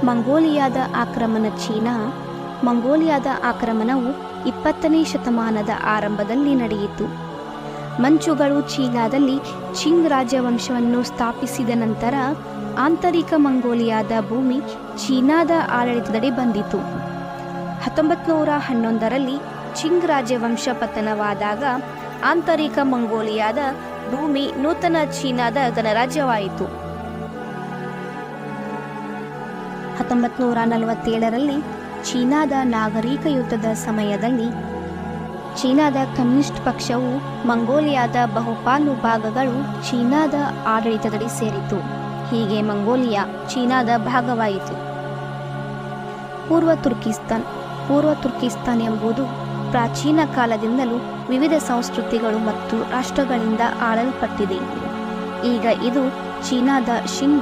ಮಂಗೋಲಿಯಾದ ಆಕ್ರಮಣ. ಮಂಗೋಲಿಯಾದ ಆಕ್ರಮಣವು 20ನೇ ಶತಮಾನದ ಆರಂಭದಲ್ಲಿ ನಡೆಯಿತು. ಮಂಚುಗಳು ಚೀನಾದಲ್ಲಿ ಚಿಂಗ್ ರಾಜವಂಶವನ್ನು ಸ್ಥಾಪಿಸಿದ ನಂತರ ಆಂತರಿಕ ಮಂಗೋಲಿಯಾದ ಭೂಮಿ ಚೀನಾದ ಆಡಳಿತದಡಿ ಬಂದಿತು. 1911ರಲ್ಲಿ ಚಿಂಗ್ ರಾಜವಂಶ ಪತನವಾದಾಗ ಆಂತರಿಕ ಮಂಗೋಲಿಯಾದ ಭೂಮಿ ನೂತನ ಚೀನಾದ ಗಣರಾಜ್ಯವಾಯಿತು. 1947ರಲ್ಲಿ ಚೀನಾದ ನಾಗರಿಕ ಯುದ್ಧದ ಸಮಯದಲ್ಲಿ ಚೀನಾದ ಕಮ್ಯುನಿಸ್ಟ್ ಪಕ್ಷವು ಮಂಗೋಲಿಯಾದ ಬಹುಪಾಲು ಭಾಗಗಳು ಚೀನಾದ ಆಡಳಿತದಡಿ ಸೇರಿತು. ಹೀಗೆ ಮಂಗೋಲಿಯಾ ಚೀನಾದ ಭಾಗವಾಯಿತು. ಪೂರ್ವ ತುರ್ಕಿಸ್ತಾನ್ ಎಂಬುದು ಪ್ರಾಚೀನ ಕಾಲದಿಂದಲೂ ವಿವಿಧ ಸಂಸ್ಕೃತಿಗಳು ಮತ್ತು ರಾಷ್ಟ್ರಗಳಿಂದ ಆಳಲ್ಪಟ್ಟಿದೆ. ಈಗ ಇದು ಚೀನಾದ ಶಿನ್ಜಿ